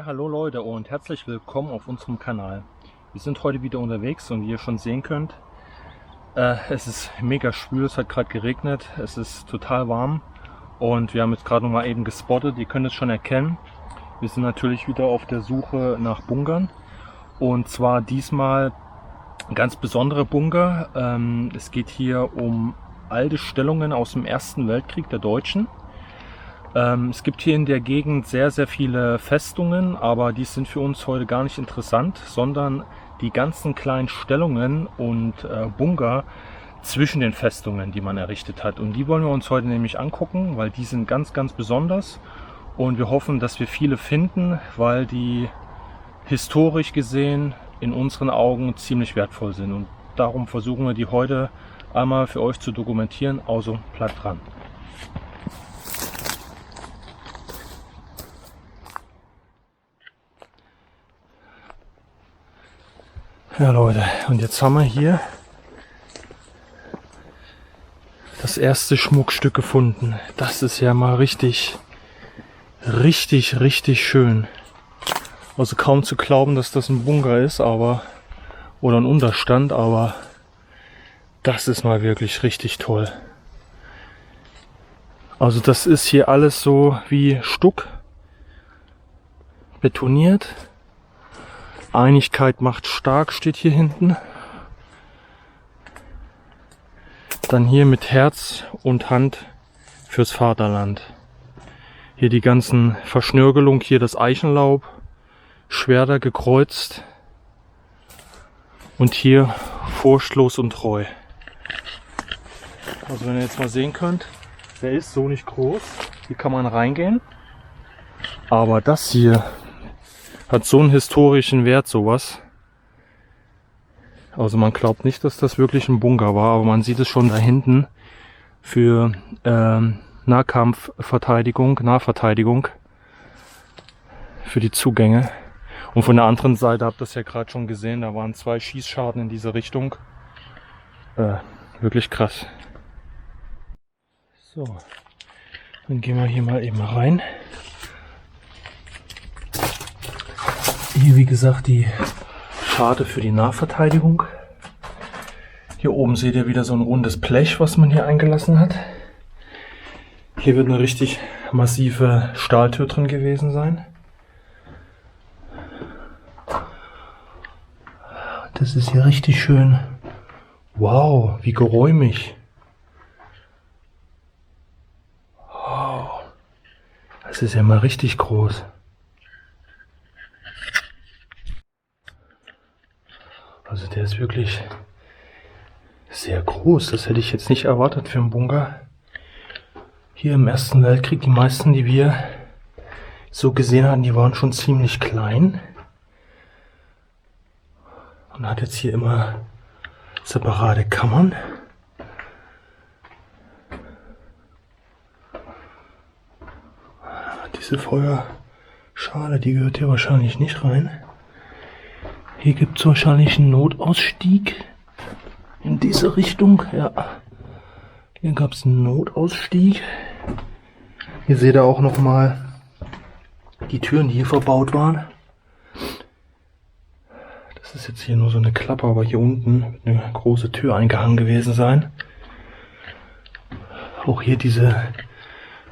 Ja, hallo Leute und herzlich willkommen auf unserem Kanal. Wir sind heute wieder unterwegs und wie ihr schon sehen könnt, es ist mega schwül, es hat gerade geregnet, es ist total warm und wir haben jetzt gerade noch mal eben gespottet, ihr könnt es schon erkennen. Wir sind natürlich wieder auf der Suche nach Bunkern und zwar diesmal ganz besondere Bunker. Es geht hier um alte Stellungen aus dem Ersten Weltkrieg der Deutschen. Es gibt hier in der Gegend sehr, sehr viele Festungen, aber die sind für uns heute gar nicht interessant, sondern die ganzen kleinen Stellungen und Bunker zwischen den Festungen, die man errichtet hat. Und die wollen wir uns heute nämlich angucken, weil die sind ganz, ganz besonders. Und wir hoffen, dass wir viele finden, weil die historisch gesehen in unseren Augen ziemlich wertvoll sind. Und darum versuchen wir die heute einmal für euch zu dokumentieren. Also bleibt dran. Ja Leute, und jetzt haben wir hier das erste Schmuckstück gefunden. Das ist ja mal richtig schön. Also kaum zu glauben, dass das ein Bunker ist, aber oder ein Unterstand, aber das ist mal wirklich richtig toll. Also das ist hier alles so wie Stuck betoniert. Einigkeit macht stark steht hier hinten. Dann hier mit Herz und Hand fürs Vaterland. Hier die ganzen Verschnörkelung, hier das Eichenlaub, Schwerter gekreuzt und hier furchtlos und treu. Also wenn ihr jetzt mal sehen könnt, der ist so nicht groß. Hier kann man reingehen. Aber das hier hat so einen historischen Wert, sowas. Also man glaubt nicht, dass das wirklich ein Bunker war, aber man sieht es schon da hinten für Nahverteidigung, für die Zugänge. Und von der anderen Seite habt ihr das ja gerade schon gesehen, da waren 2 Schießscharten in diese Richtung. Wirklich krass. So, dann gehen wir hier mal eben rein. Hier wie gesagt die Scharte für die Nahverteidigung. Hier oben seht ihr wieder so ein rundes Blech, was man hier eingelassen hat. Hier wird eine richtig massive Stahltür drin gewesen sein. Das ist hier richtig schön. Wow, wie geräumig. Wow, das ist ja mal richtig groß. Also der ist wirklich sehr groß. Das hätte ich jetzt nicht erwartet für einen Bunker. Hier im Ersten Weltkrieg, die meisten, die wir so gesehen haben, die waren schon ziemlich klein. Und hat jetzt hier immer separate Kammern. Diese Feuerschale, die gehört hier wahrscheinlich nicht rein. Hier gibt es wahrscheinlich einen Notausstieg in diese Richtung. Ja, hier gab es einen Notausstieg. Hier seht ihr auch noch mal die Türen, die hier verbaut waren. Das ist jetzt hier nur so eine Klappe, aber hier unten wird eine große Tür eingehangen gewesen sein. Auch hier diese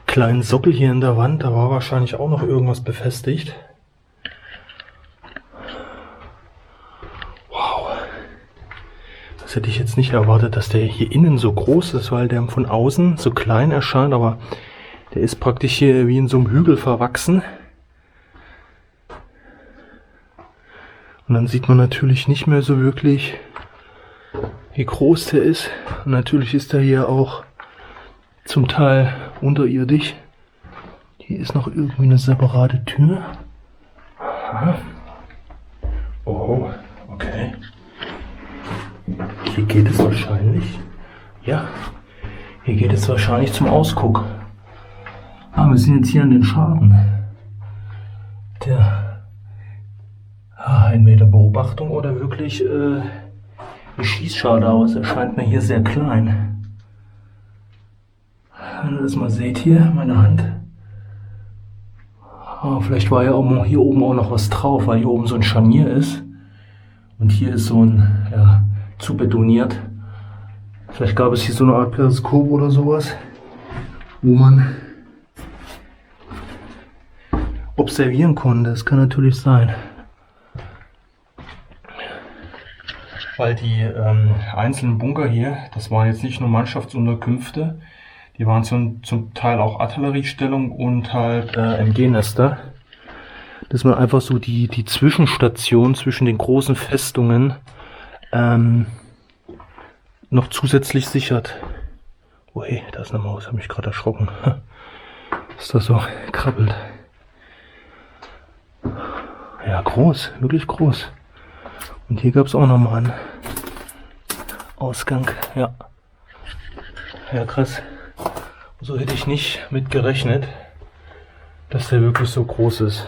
kleinen Sockel hier in der Wand, da war wahrscheinlich auch noch irgendwas befestigt. Das hätte ich jetzt nicht erwartet, dass der hier innen so groß ist, weil der von außen so klein erscheint, aber der ist praktisch hier wie in so einem Hügel verwachsen. Und dann sieht man natürlich nicht mehr so wirklich, wie groß der ist. Und natürlich ist er hier auch zum Teil unterirdisch. Hier ist noch irgendwie eine separate Tür. Aha. Oh, okay. Hier geht es wahrscheinlich, ja, hier geht es wahrscheinlich zum Ausguck. Ah, wir sind jetzt hier an den Scharten. Der entweder Beobachtung oder wirklich eine Schießscharte aus. Erscheint mir hier sehr klein. Wenn ihr das mal seht hier, meine Hand. Oh, vielleicht war ja auch hier oben auch noch was drauf, weil hier oben so ein Scharnier ist. Und hier ist so ein, ja, zu betoniert. Vielleicht gab es hier so eine Art Periskop oder sowas, wo man observieren konnte. Das kann natürlich sein. Weil die einzelnen Bunker hier, das waren jetzt nicht nur Mannschaftsunterkünfte, die waren zum Teil auch Artilleriestellung und halt MG-Nester. Dass man einfach so die Zwischenstation zwischen den großen Festungen noch zusätzlich sichert. Oh hey, da ist eine Maus, habe mich gerade erschrocken. Was da so krabbelt. Ja, groß, wirklich groß. Und hier gab es auch nochmal einen Ausgang. Ja. Ja, krass. So hätte ich nicht mit gerechnet, dass der wirklich so groß ist.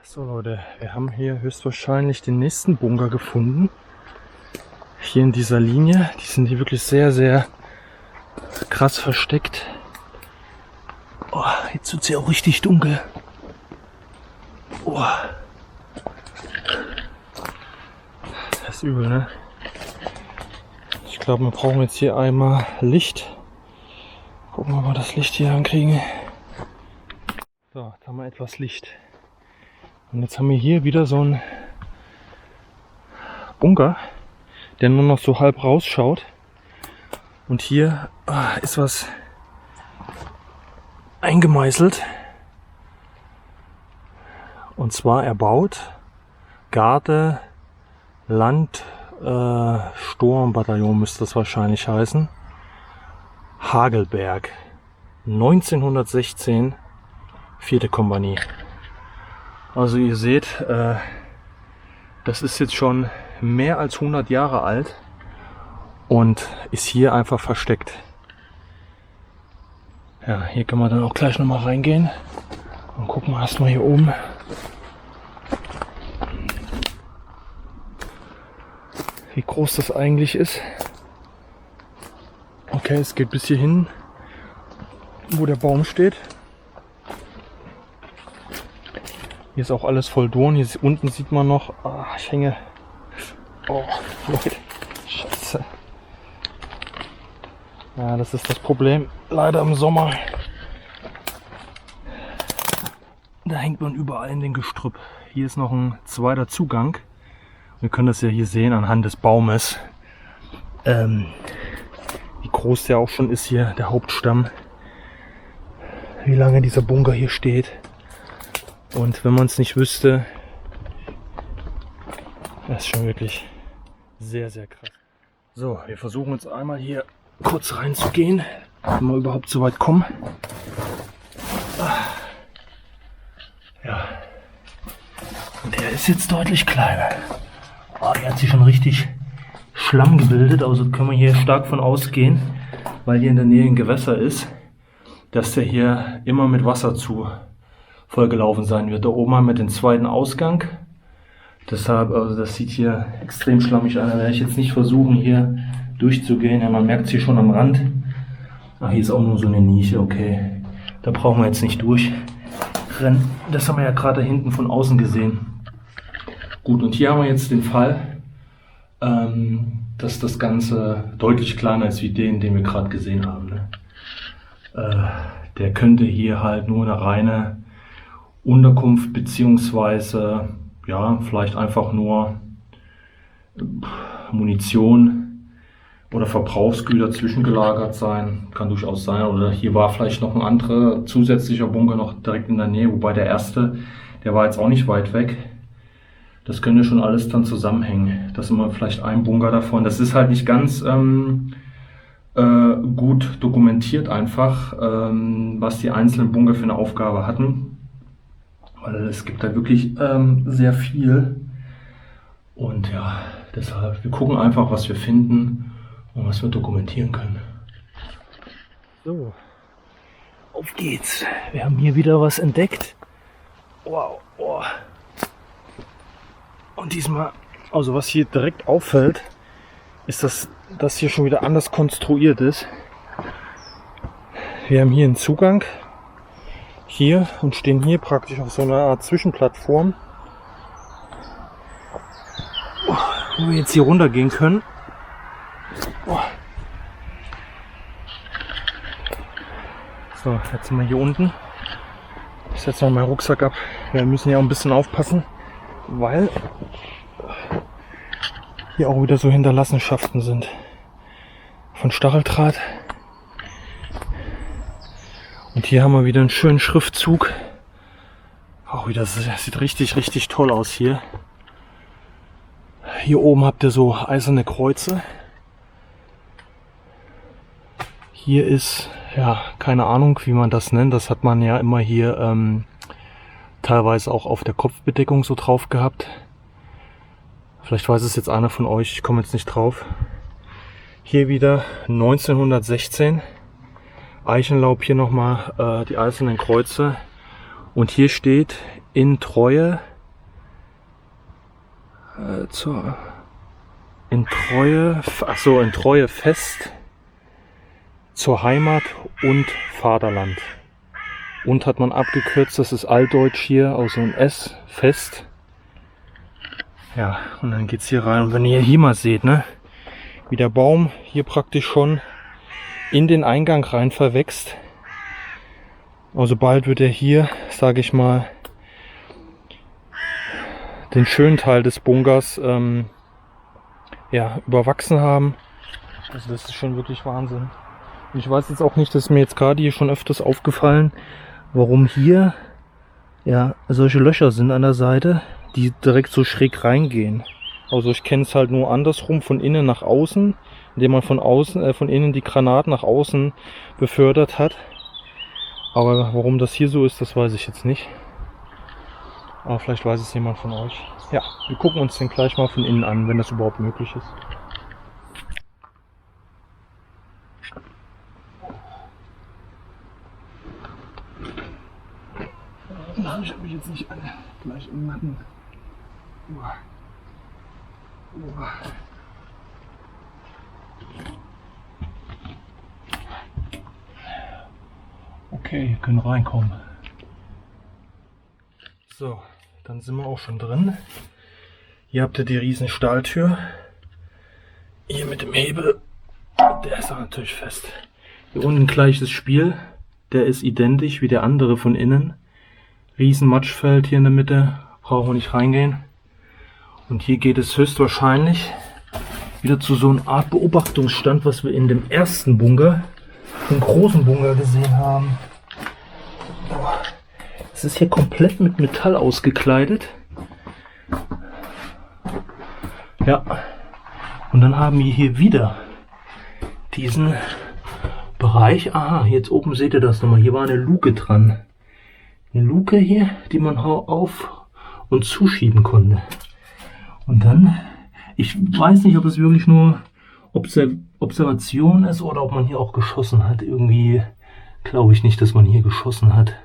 So Leute, wir haben hier höchstwahrscheinlich den nächsten Bunker gefunden. Hier in dieser Linie. Die sind hier wirklich sehr, sehr krass versteckt. Oh, jetzt wird es ja auch richtig dunkel. Oh. Das ist übel, ne? Ich glaube, wir brauchen jetzt hier einmal Licht. Gucken wir mal, das Licht hier ankriegen. So, jetzt haben wir etwas Licht. Und jetzt haben wir hier wieder so einen Bunker, der nur noch so halb rausschaut. Und hier ist was eingemeißelt. Und zwar erbaut Garde Land Sturmbataillon müsste das wahrscheinlich heißen. Hagelberg 1916, 4. Kompanie. Also ihr seht, das ist jetzt schon mehr als 100 Jahre alt und ist hier einfach versteckt. Ja, hier können wir dann auch gleich nochmal reingehen und gucken wir erstmal hier oben. Wie groß das eigentlich ist. Okay, es geht bis hier hin, wo der Baum steht. Hier ist auch alles voll Dorn. Hier unten sieht man noch. Ich hänge. Oh, Leute. Scheiße. Ja, das ist das Problem. Leider im Sommer. Da hängt man überall in den Gestrüpp. Hier ist noch ein zweiter Zugang. Wir können das ja hier sehen anhand des Baumes. Wie groß der auch schon ist hier, der Hauptstamm. Wie lange dieser Bunker hier steht. Und wenn man es nicht wüsste, das ist schon wirklich sehr, sehr krass. So, wir versuchen jetzt einmal hier kurz reinzugehen, wenn wir überhaupt so weit kommen. Ja, und der ist jetzt deutlich kleiner. Hier hat sich schon richtig Schlamm gebildet, also können wir hier stark von ausgehen, weil hier in der Nähe ein Gewässer ist, dass der hier immer mit Wasser vollgelaufen sein wird. Da oben haben wir den zweiten Ausgang. Deshalb, also das sieht hier extrem schlammig an. Da werde ich jetzt nicht versuchen, hier durchzugehen. Ja, man merkt es hier schon am Rand. Ach, hier ist auch nur so eine Nische, okay. Da brauchen wir jetzt nicht durchrennen. Das haben wir ja gerade da hinten von außen gesehen. Gut, und hier haben wir jetzt den Fall, dass das Ganze deutlich kleiner ist wie den wir gerade gesehen haben. Ne? Der könnte hier halt nur eine reine Unterkunft beziehungsweise ja, vielleicht einfach nur Munition oder Verbrauchsgüter zwischengelagert sein. Kann durchaus sein. Oder hier war vielleicht noch ein anderer zusätzlicher Bunker noch direkt in der Nähe, wobei der erste, der war jetzt auch nicht weit weg. Das könnte schon alles dann zusammenhängen. Das ist immer vielleicht ein Bunker davon. Das ist halt nicht ganz gut dokumentiert einfach, was die einzelnen Bunker für eine Aufgabe hatten. weil es gibt da wirklich sehr viel. Und ja, deshalb, wir gucken einfach, was wir finden und was wir dokumentieren können. So, auf geht's. Wir haben hier wieder was entdeckt. Wow, wow. Und diesmal, also was hier direkt auffällt, ist, dass das hier schon wieder anders konstruiert ist. Wir haben hier einen Zugang hier und stehen hier praktisch auf so einer Art Zwischenplattform, wo wir jetzt hier runter gehen können. So, jetzt sind wir hier unten. Ich setze noch meinen Rucksack ab. Wir müssen ja auch ein bisschen aufpassen, weil hier auch wieder so Hinterlassenschaften sind von Stacheldraht. Und hier haben wir wieder einen schönen Schriftzug. Auch wieder, das sieht richtig, richtig toll aus hier. Hier oben habt ihr so eiserne Kreuze. Hier ist, ja, keine Ahnung, wie man das nennt. Das hat man ja immer hier teilweise auch auf der Kopfbedeckung so drauf gehabt. Vielleicht weiß es jetzt einer von euch, ich komme jetzt nicht drauf. Hier wieder 1916. Eichenlaub, hier nochmal die eisernen Kreuze. Und hier steht in Treue, in Treue fest zur Heimat und Vaterland. Und hat man abgekürzt, das ist altdeutsch hier, also ein S, fest. Ja, und dann geht's hier rein. Und wenn ihr hier mal seht, ne, wie der Baum hier praktisch schon in den Eingang rein verwächst. Also bald wird er hier, sage ich mal, den schönen Teil des Bunkers ja, überwachsen haben. Also das ist schon wirklich Wahnsinn. Und ich weiß jetzt auch nicht, das ist mir jetzt gerade hier schon öfters aufgefallen, warum hier ja solche Löcher sind an der Seite, die direkt so schräg reingehen. Also ich kenne es halt nur andersrum, von innen nach außen, indem man von innen die Granaten nach außen befördert hat. Aber warum das hier so ist, das weiß ich jetzt nicht. Aber vielleicht weiß es jemand von euch. Ja, wir gucken uns den gleich mal von innen an, wenn das überhaupt möglich ist. Ich habe mich jetzt nicht alle gleich im Nacken. Okay, wir können reinkommen. So, dann sind wir auch schon drin. Hier habt ihr die riesen Stahltür. Hier mit dem Hebel. Der ist natürlich fest. Hier unten gleich das Spiel. Der ist identisch wie der andere von innen. Riesen Matschfeld hier in der Mitte. Brauchen wir nicht reingehen. Und hier geht es höchstwahrscheinlich wieder zu so einer Art Beobachtungsstand, was wir in dem ersten Bunker, im großen Bunker gesehen haben. Es ist hier komplett mit Metall ausgekleidet. Ja. Und dann haben wir hier wieder diesen Bereich. Aha, jetzt oben seht ihr das nochmal. Hier war eine Luke dran. Eine Luke hier, die man auf- und zuschieben konnte. Und dann, ich weiß nicht, ob es wirklich nur Observation ist oder ob man hier auch geschossen hat. Irgendwie glaube ich nicht, dass man hier geschossen hat.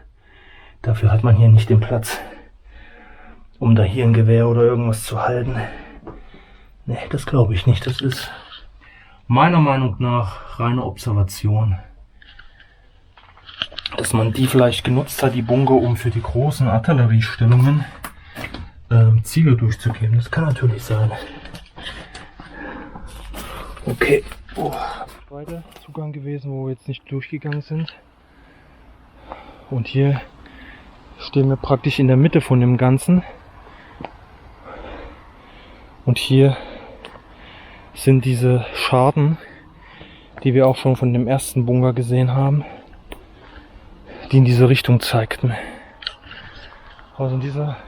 Dafür hat man hier nicht den Platz, um da hier ein Gewehr oder irgendwas zu halten. Ne, das glaube ich nicht. Das ist meiner Meinung nach reine Observation. Dass man die vielleicht genutzt hat, die Bunker, um für die großen Artilleriestellungen Ziele durchzugeben. Das kann natürlich sein. Okay. Oh. Zweiter Zugang gewesen, wo wir jetzt nicht durchgegangen sind. Und hier stehen wir praktisch in der Mitte von dem Ganzen. Und hier sind diese Scharten, die wir auch schon von dem ersten Bunker gesehen haben, die in diese Richtung zeigten. Also in dieser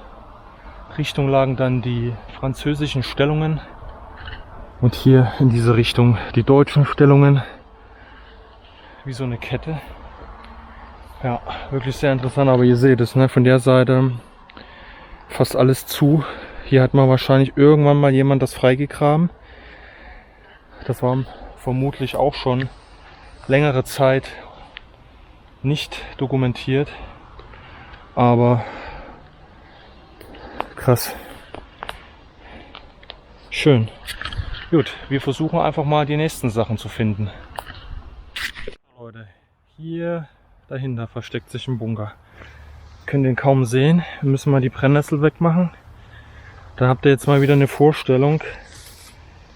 Richtung lagen dann die französischen Stellungen und hier in diese Richtung die deutschen Stellungen, wie so eine Kette. Ja, wirklich sehr interessant, aber ihr seht es, ne? Von der Seite fast alles zu. Hier hat man wahrscheinlich irgendwann mal jemand das freigegraben. Das war vermutlich auch schon längere Zeit nicht dokumentiert. Aber krass. Schön. Gut, wir versuchen einfach mal die nächsten Sachen zu finden. Leute, hier dahinter versteckt sich ein Bunker. Ihr könnt den kaum sehen. Wir müssen mal die Brennnessel wegmachen. Dann habt ihr jetzt mal wieder eine Vorstellung,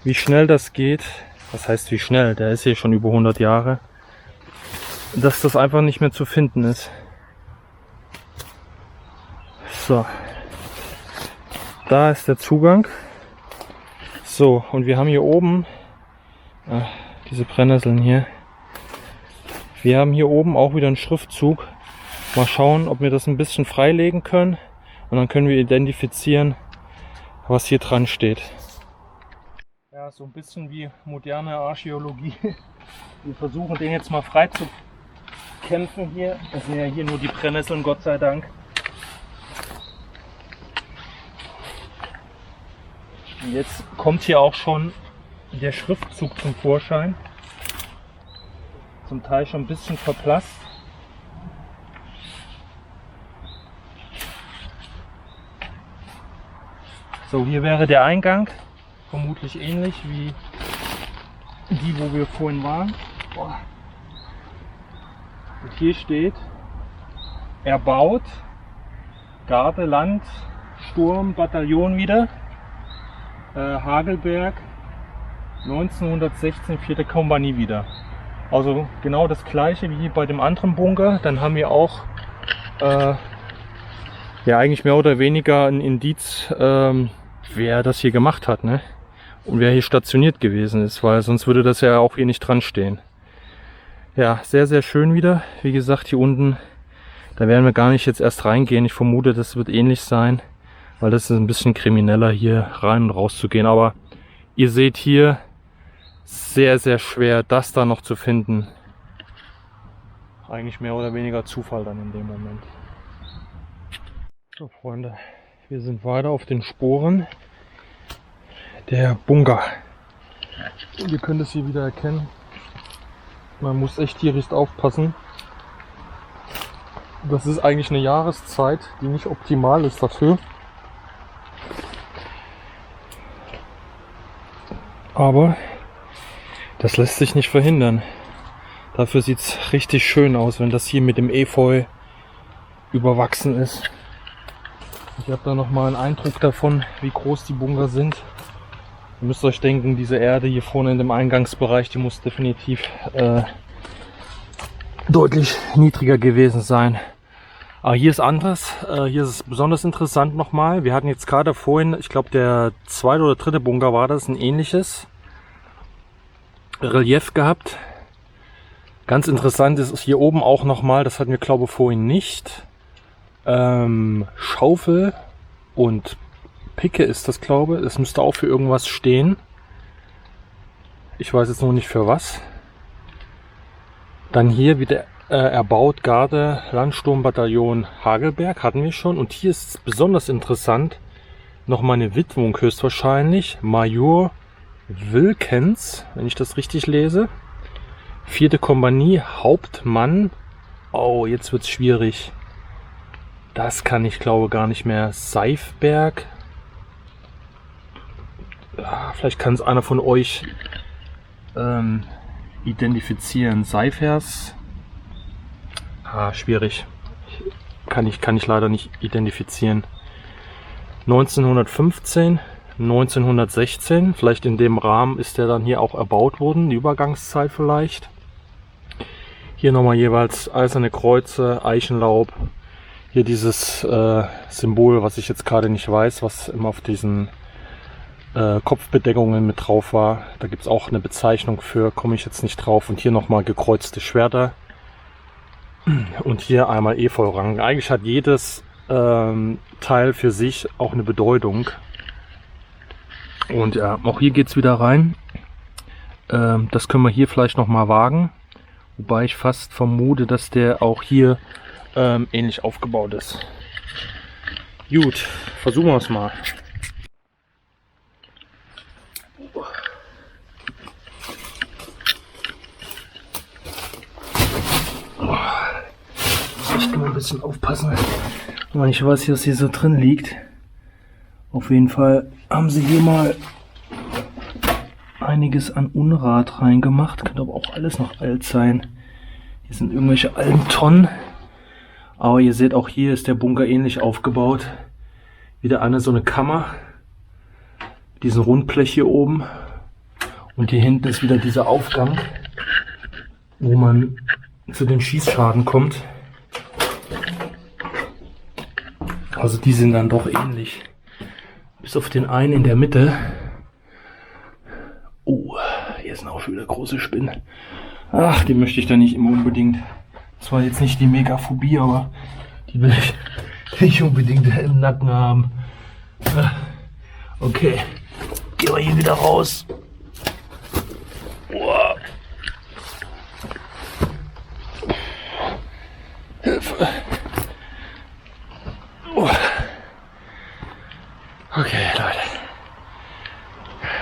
wie schnell das geht. Was heißt wie schnell? Der ist hier schon über 100 Jahre. Dass das einfach nicht mehr zu finden ist. So. Da ist der Zugang. So, und wir haben hier oben diese Brennnesseln hier. Wir haben hier oben auch wieder einen Schriftzug. Mal schauen, ob wir das ein bisschen freilegen können. Und dann können wir identifizieren, was hier dran steht. Ja, so ein bisschen wie moderne Archäologie. Wir versuchen den jetzt mal frei zu kämpfen hier. Das sind ja hier nur die Brennnesseln, Gott sei Dank. Und jetzt kommt hier auch schon der Schriftzug zum Vorschein. Zum Teil schon ein bisschen verblasst. So, hier wäre der Eingang. Vermutlich ähnlich wie die, wo wir vorhin waren. Boah. Und hier steht: erbaut, Garde, Land, Sturm, Bataillon wieder. Hagelberg, 1916, 4. Kompanie wieder. Also genau das gleiche wie bei dem anderen Bunker. Dann haben wir auch ja eigentlich mehr oder weniger ein Indiz, wer das hier gemacht hat, ne? Und wer hier stationiert gewesen ist, weil sonst würde das ja auch hier nicht dran stehen. Ja, sehr, sehr schön wieder. Wie gesagt, hier unten, da werden wir gar nicht jetzt erst reingehen. Ich vermute, das wird ähnlich sein, weil das ist ein bisschen krimineller, hier rein und raus zu gehen. Aber ihr seht hier, sehr, sehr schwer, das da noch zu finden. Eigentlich mehr oder weniger Zufall dann in dem Moment. So, Freunde, wir sind weiter auf den Spuren der Bunker. Und ihr könnt es hier wieder erkennen. Man muss echt hier richtig aufpassen. Das ist eigentlich eine Jahreszeit, die nicht optimal ist dafür. Aber das lässt sich nicht verhindern. Dafür sieht es richtig schön aus, wenn das hier mit dem Efeu überwachsen ist. Ich habe da nochmal einen Eindruck davon, wie groß die Bunker sind. Ihr müsst euch denken, diese Erde hier vorne in dem Eingangsbereich, die muss definitiv deutlich niedriger gewesen sein. Aber hier ist anders. Hier ist es besonders interessant nochmal. Wir hatten jetzt gerade vorhin, ich glaube der 2. oder 3. Bunker war das, ein ähnliches Relief gehabt. Ganz interessant ist hier oben auch nochmal, das hatten wir glaube ich vorhin nicht. Schaufel und Picke ist das, glaube ich. Es müsste auch für irgendwas stehen. Ich weiß jetzt noch nicht für was. Dann hier wieder erbaut, Garde, Landsturmbataillon Hagelberg, hatten wir schon. Und hier ist es besonders interessant, nochmal eine Widmung höchstwahrscheinlich. Major Wilkens, wenn ich das richtig lese. 4. Kompanie, Hauptmann. Oh, jetzt wird es schwierig. Das kann ich glaube gar nicht mehr. Seifberg. Vielleicht kann es einer von euch identifizieren. Seifers. Schwierig. Kann ich leider nicht identifizieren. 1915, 1916. Vielleicht in dem Rahmen ist der dann hier auch erbaut worden. Die Übergangszeit vielleicht. Hier nochmal jeweils eiserne Kreuze, Eichenlaub. Hier dieses Symbol, was ich jetzt gerade nicht weiß, was immer auf diesen Kopfbedeckungen mit drauf war. Da gibt es auch eine Bezeichnung für, komme ich jetzt nicht drauf. Und hier nochmal gekreuzte Schwerter. Und hier einmal Efeu-Ranken. Eigentlich hat jedes Teil für sich auch eine Bedeutung. Und ja, auch hier geht es wieder rein. Das können wir hier vielleicht nochmal wagen. Wobei ich fast vermute, dass der auch hier ähnlich aufgebaut ist. Gut, versuchen wir es mal. Echt mal ein bisschen aufpassen, weil ich weiß, was hier so drin liegt. Auf jeden Fall haben sie hier mal einiges an Unrat reingemacht. Könnte aber auch alles noch alt sein. Hier sind irgendwelche alten Tonnen. Aber ihr seht, auch hier ist der Bunker ähnlich aufgebaut. Wieder so eine Kammer. Diesen Rundblech hier oben. Und hier hinten ist wieder dieser Aufgang, wo man zu den Schießschaden kommt. Also die sind dann doch ähnlich. Bis auf den einen in der Mitte. Oh, hier sind auch schon wieder große Spinnen. Ach, die möchte ich da nicht immer unbedingt. Das war jetzt nicht die Megaphobie, aber die will ich nicht unbedingt im Nacken haben. Okay, gehen wir hier wieder raus. Boah. Hilfe. Oh. Okay, Leute.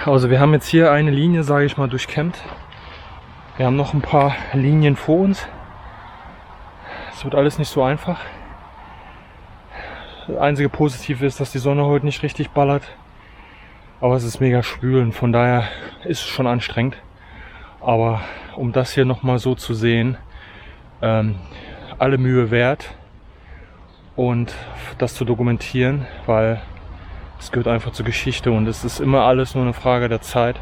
Also wir haben jetzt hier eine Linie, sage ich mal, durchkämmt. Wir haben noch ein paar Linien vor uns. Es wird alles nicht so einfach. Das einzige Positive ist, dass die Sonne heute nicht richtig ballert. Aber es ist mega schwül und von daher ist es schon anstrengend. Aber um das hier nochmal so zu sehen, alle Mühe wert und das zu dokumentieren, weil es gehört einfach zur Geschichte und es ist immer alles nur eine Frage der Zeit,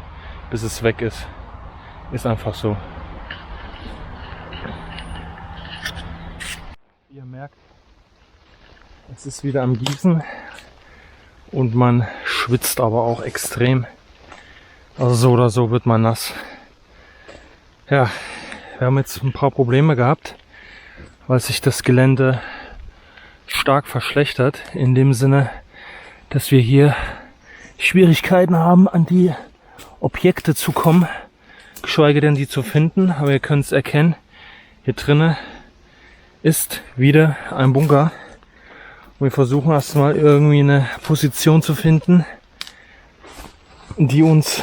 bis es weg ist. Ist einfach so. Ihr merkt, es ist wieder am Gießen und man schwitzt aber auch extrem. Also so oder so wird man nass. Ja, wir haben jetzt ein paar Probleme gehabt, weil sich das Gelände stark verschlechtert. In dem Sinne, dass wir hier Schwierigkeiten haben, an die Objekte zu kommen, geschweige denn die zu finden. Aber ihr könnt es erkennen, hier drinnen ist wieder ein Bunker. Und wir versuchen erstmal irgendwie eine Position zu finden, die uns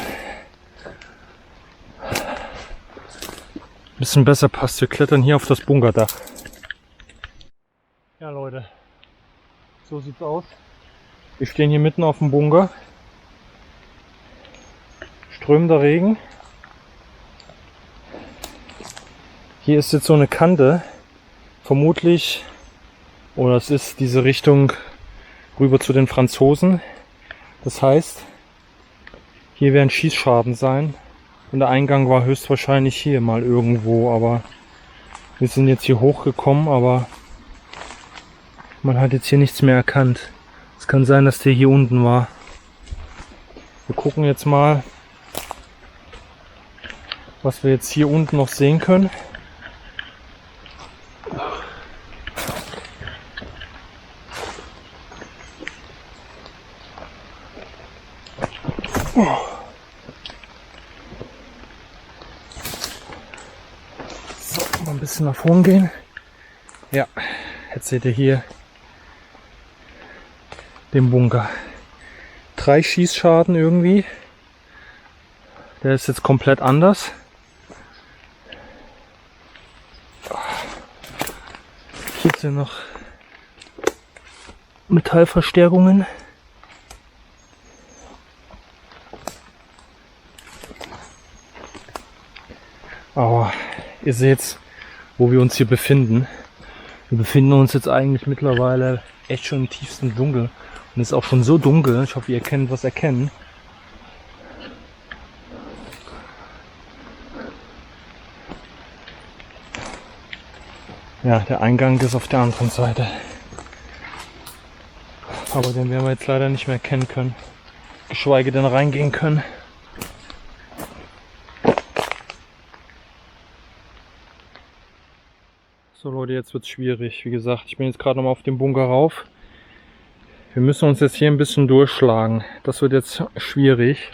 ein bisschen besser passt. Wir klettern hier auf das Bunkerdach. Ja Leute, so sieht's aus. Wir stehen hier mitten auf dem Bunker. Strömender Regen. Hier ist jetzt so eine Kante. Vermutlich, oder es ist diese Richtung rüber zu den Franzosen. Das heißt, hier werden Schießscharten sein. Und der Eingang war höchstwahrscheinlich hier mal irgendwo, aber wir sind jetzt hier hochgekommen, aber man hat jetzt hier nichts mehr erkannt. Es kann sein, dass der hier unten war. Wir gucken jetzt mal, was wir jetzt hier unten noch sehen können. So, mal ein bisschen nach vorn gehen. Ja, jetzt seht ihr hier den Bunker. 3 Schießscharten irgendwie. Der ist jetzt komplett anders. Hier sind noch Metallverstärkungen. Aber ihr seht, wo wir uns hier befinden. Wir befinden uns jetzt eigentlich mittlerweile echt schon im tiefsten Dunkel. Und es ist auch schon so dunkel. Ich hoffe, ihr könnt was erkennen. Ja, der Eingang ist auf der anderen Seite. Aber den werden wir jetzt leider nicht mehr erkennen können. Geschweige denn reingehen können. So Leute, jetzt wird es schwierig. Wie gesagt, ich bin jetzt gerade noch mal auf dem Bunker rauf. Wir müssen uns jetzt hier ein bisschen durchschlagen. Das wird jetzt schwierig.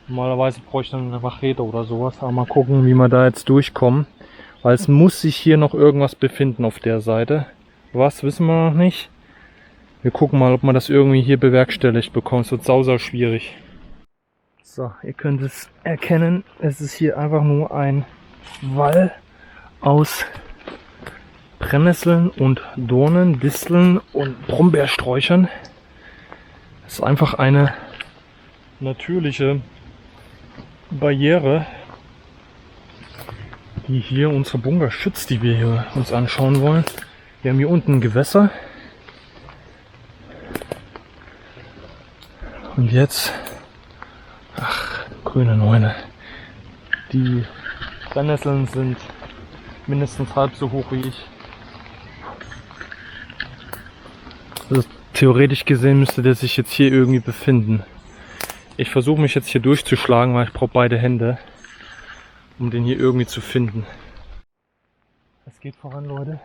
Normalerweise bräuchte ich dann eine Machete oder sowas. Aber mal gucken, wie wir da jetzt durchkommen. Weil es muss sich hier noch irgendwas befinden auf der Seite. Was, wissen wir noch nicht. Wir gucken mal, ob man das irgendwie hier bewerkstelligt bekommt. Es wird sau schwierig. So, ihr könnt es erkennen. Es ist hier einfach nur ein Wall aus Brennnesseln und Dornen, Disteln und Brombeersträuchern. Es ist einfach eine natürliche Barriere, die hier unsere Bunker schützt, die wir hier uns anschauen wollen. Wir haben hier unten ein Gewässer. Und jetzt, ach, grüne Neune. Die Brennnesseln sind mindestens halb so hoch wie ich. Also theoretisch gesehen müsste der sich jetzt hier irgendwie befinden. Ich versuche mich jetzt hier durchzuschlagen, weil ich brauche beide Hände, um den hier irgendwie zu finden. Es geht voran, Leute.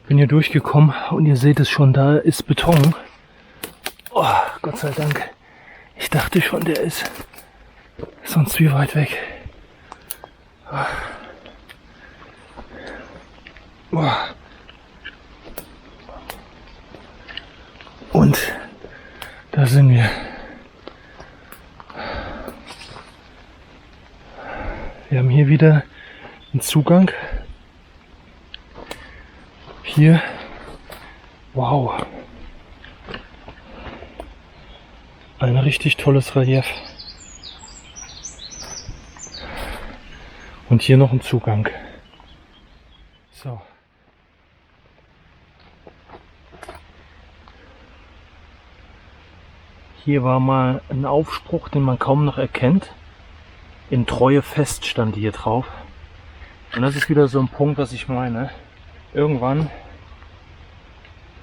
Ich bin hier durchgekommen und ihr seht es schon, da ist Beton. Oh, Gott sei Dank. Ich dachte schon, der ist sonst wie weit weg. Oh. Und da sind wir. Wir haben hier wieder einen Zugang. Hier. Wow. Ein richtig tolles Relief. Und hier noch ein Zugang. So. Hier war mal ein Aufspruch, den man kaum noch erkennt. In Treue fest stand hier drauf. Und das ist wieder so ein Punkt, was ich meine. Irgendwann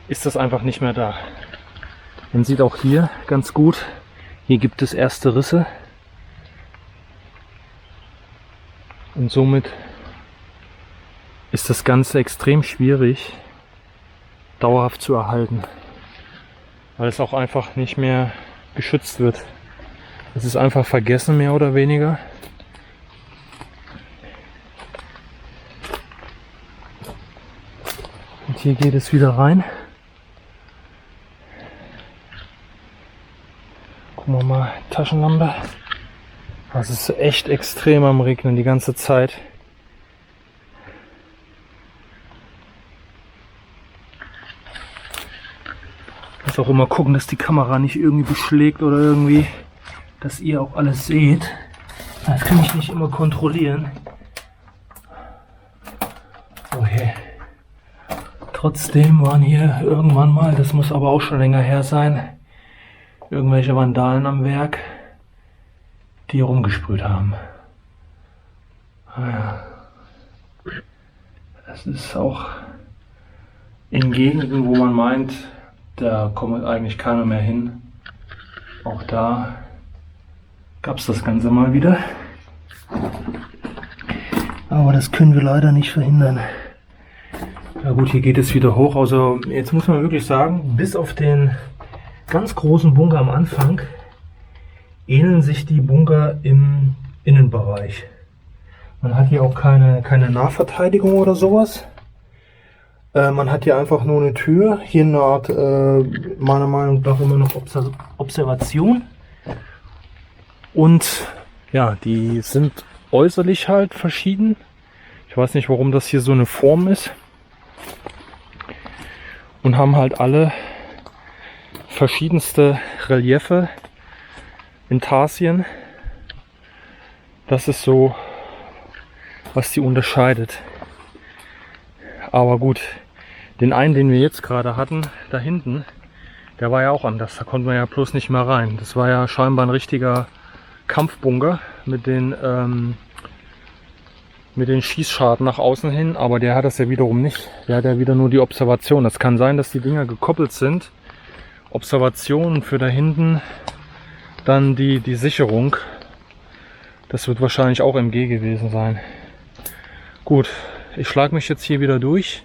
ist das einfach nicht mehr da. Man sieht auch hier ganz gut, hier gibt es erste Risse. Und somit ist das Ganze extrem schwierig, dauerhaft zu erhalten. Weil es auch einfach nicht mehr geschützt wird. Es ist einfach vergessen, mehr oder weniger. Und hier geht es wieder rein. Gucken wir mal, Taschenlampe. Es ist echt extrem am Regnen die ganze Zeit. Ich muss auch immer gucken, dass die Kamera nicht irgendwie beschlägt oder irgendwie, dass ihr auch alles seht. Das kann ich nicht immer kontrollieren. Okay. Trotzdem waren hier irgendwann mal, das muss aber auch schon länger her sein, irgendwelche Vandalen am Werk, die hier rumgesprüht haben. Naja. Das ist auch in Gegenden, wo man meint, da kommt eigentlich keiner mehr hin. Auch da gab es das Ganze mal wieder. Aber das können wir leider nicht verhindern. Ja gut, hier geht es wieder hoch. Also jetzt muss man wirklich sagen, bis auf den ganz großen Bunker am Anfang ähneln sich die Bunker im Innenbereich. Man hat hier auch keine Nahverteidigung oder sowas. Man hat hier einfach nur eine Tür. Hier eine Art, meiner Meinung nach, immer noch Observation. Und ja, die sind äußerlich halt verschieden. Ich weiß nicht, warum das hier so eine Form ist. Und haben halt alle verschiedenste Reliefe, Intarsien. Das ist so, was die unterscheidet. Aber gut, den einen, den wir jetzt gerade hatten, da hinten, der war ja auch anders. Da konnte man ja bloß nicht mehr rein. Das war ja scheinbar ein richtiger Kampfbunker mit den Schießscharten nach außen hin, aber der hat das ja wiederum nicht. Der hat ja wieder nur die Observation. Das kann sein, dass die Dinger gekoppelt sind. Observation für da hinten, dann die Sicherung. Das wird wahrscheinlich auch MG gewesen sein. Gut, ich schlage mich jetzt hier wieder durch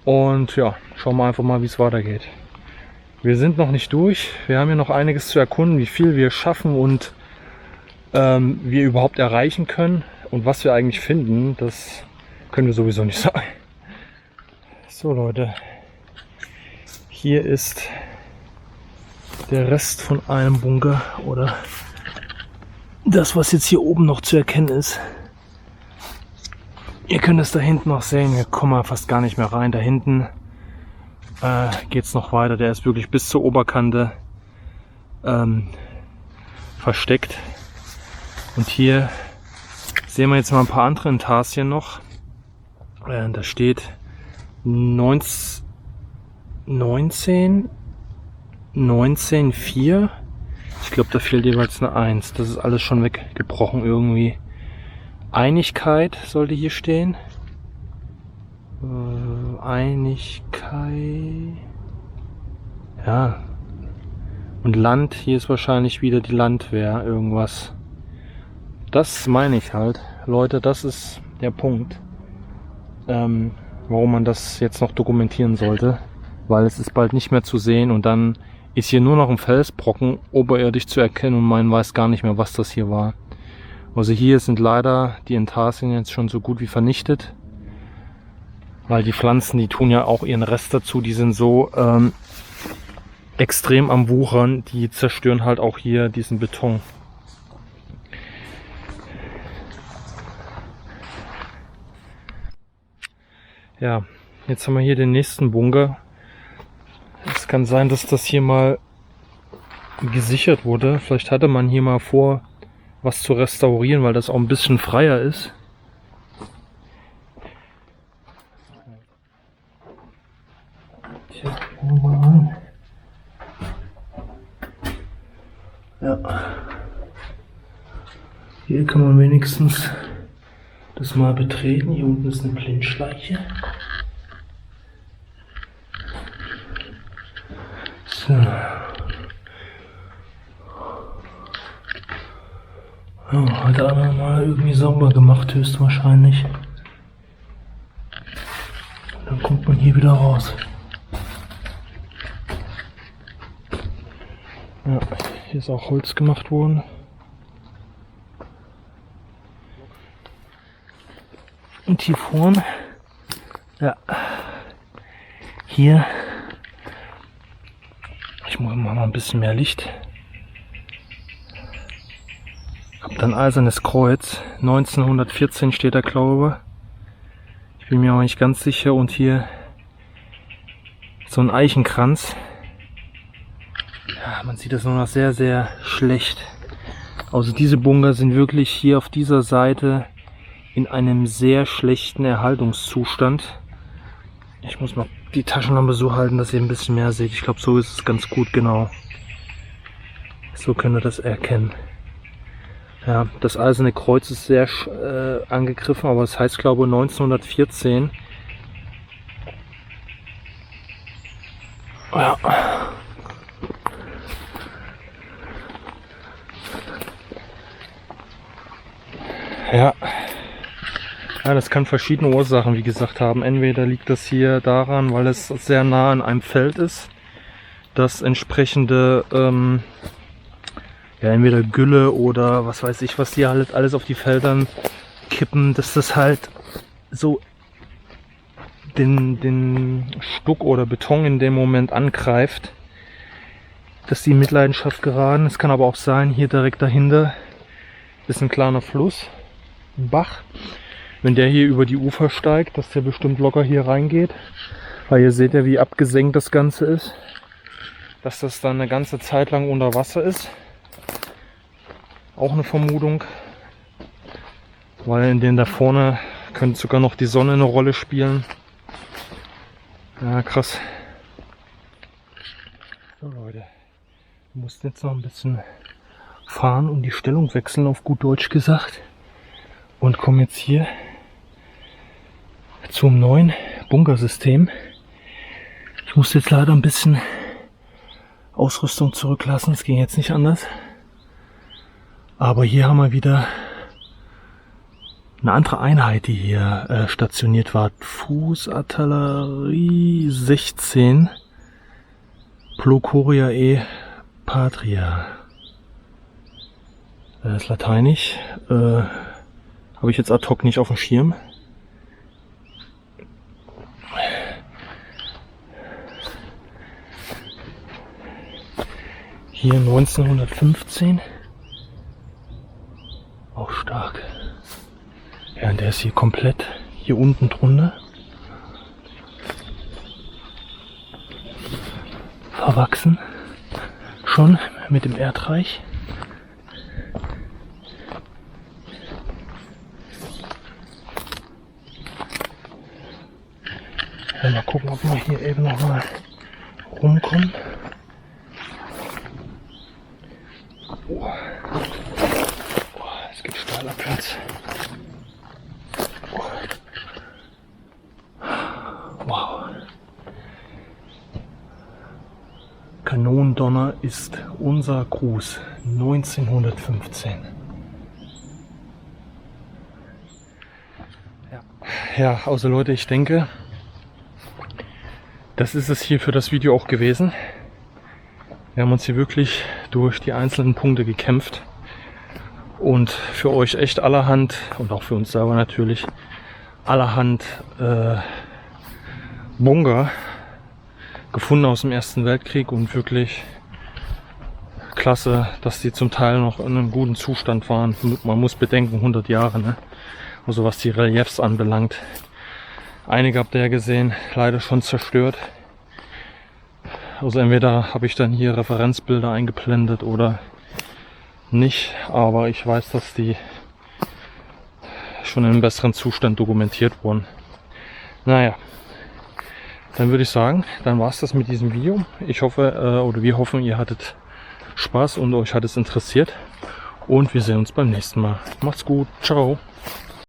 und ja, schauen wir einfach mal, wie es weitergeht. Wir sind noch nicht durch. Wir haben hier noch einiges zu erkunden, wie viel wir schaffen und wir überhaupt erreichen können. Und was wir eigentlich finden, das können wir sowieso nicht sagen. So Leute, Hier ist der Rest von einem Bunker oder das, was jetzt hier oben noch zu erkennen ist. Ihr könnt es da hinten noch sehen, hier kommen wir fast gar nicht mehr rein. Da hinten geht es noch weiter, der ist wirklich bis zur Oberkante versteckt. Und hier sehen wir jetzt mal ein paar andere Intarsien noch. Da steht 19, 4. Ich glaube, da fehlt jeweils eine 1. Das ist alles schon weggebrochen irgendwie. Einigkeit sollte hier stehen. Einigkeit. Ja. Und Land, hier ist wahrscheinlich wieder die Landwehr, irgendwas. Das meine ich halt. Leute, das ist der Punkt, warum man das jetzt noch dokumentieren sollte. Weil es ist bald nicht mehr zu sehen und dann ist hier nur noch ein Felsbrocken oberirdisch zu erkennen und man weiß gar nicht mehr, was das hier war. Also hier sind leider die Intarsien jetzt schon so gut wie vernichtet. Weil die Pflanzen, die tun ja auch ihren Rest dazu, die sind so extrem am Wuchern, die zerstören halt auch hier diesen Beton. Ja, jetzt haben wir hier den nächsten Bunker. Es kann sein, dass das hier mal gesichert wurde. Vielleicht hatte man hier mal vor, was zu restaurieren, weil das auch ein bisschen freier ist. Tja, gucken wir mal rein. Ja. Hier kann man wenigstens das mal betreten. Hier unten ist eine Blindschleiche. So. Ja, hat einer mal irgendwie sauber gemacht, höchstwahrscheinlich. Dann kommt man hier wieder raus. Ja, hier ist auch Holz gemacht worden. Und hier vorne, ja, hier, ich mache mal ein bisschen mehr Licht. Hab dann Eisernes Kreuz, 1914 steht da, glaube ich. Ich bin mir auch nicht ganz sicher. Und hier so ein Eichenkranz. Ja, man sieht das nur noch sehr, sehr schlecht. Also diese Bunker sind wirklich hier auf dieser Seite in einem sehr schlechten Erhaltungszustand. Ich muss mal die Taschenlampe so halten, dass ihr ein bisschen mehr seht. Ich glaube, so ist es ganz gut, genau. So könnt ihr das erkennen. Ja, das Eiserne Kreuz ist sehr angegriffen, aber es heißt, glaube ich, 1914. Ja. Ja. Ja, das kann verschiedene Ursachen, wie gesagt, haben. Entweder liegt das hier daran, weil es sehr nah an einem Feld ist, das entsprechende ja, entweder Gülle oder was weiß ich, was die halt alles auf die Feldern kippen, dass das halt so den Stuck oder Beton in dem Moment angreift, dass die in Mitleidenschaft geraten. Es kann aber auch sein, hier direkt dahinter ist ein kleiner Fluss, ein Bach. Wenn der hier über die Ufer steigt, dass der bestimmt locker hier reingeht, weil ihr seht ja, wie abgesenkt das Ganze ist, dass das dann eine ganze Zeit lang unter Wasser ist. Auch eine Vermutung, weil in denen da vorne könnte sogar noch die Sonne eine Rolle spielen. Ja, krass. So Leute, wir mussten jetzt noch ein bisschen fahren und die Stellung wechseln, auf gut Deutsch gesagt. Und kommen jetzt hier zum neuen Bunkersystem. Ich musste jetzt leider ein bisschen Ausrüstung zurücklassen, es ging jetzt nicht anders. Aber hier haben wir wieder eine andere Einheit, die hier stationiert war. Fußartillerie 16 Plocoria e Patria. Das ist lateinisch. Habe ich jetzt ad hoc nicht auf dem Schirm. Hier 1915. Auch stark. Ja, und der ist hier komplett hier unten drunter. Verwachsen. Schon mit dem Erdreich. Ja, mal gucken, ob wir hier eben noch mal rumkommen. Oh. Oh, es gibt steiler Platz. Oh. Wow. Kanonendonner ist unser Gruß. 1915. Ja, also Leute, ich denke, das ist es hier für das Video auch gewesen. Wir haben uns hier wirklich durch die einzelnen Punkte gekämpft und für euch echt allerhand und auch für uns selber natürlich allerhand Bunker gefunden aus dem Ersten Weltkrieg und wirklich klasse, dass die zum Teil noch in einem guten Zustand waren. Man muss bedenken, 100 Jahre, ne? Also was die Reliefs anbelangt. Einige habt ihr ja gesehen, leider schon zerstört. Also entweder habe ich dann hier Referenzbilder eingeblendet oder nicht, aber ich weiß, dass die schon in einem besseren Zustand dokumentiert wurden. Naja, dann würde ich sagen, dann war es das mit diesem Video. Ich hoffe, oder wir hoffen, ihr hattet Spaß und euch hat es interessiert. Und wir sehen uns beim nächsten Mal. Macht's gut, ciao!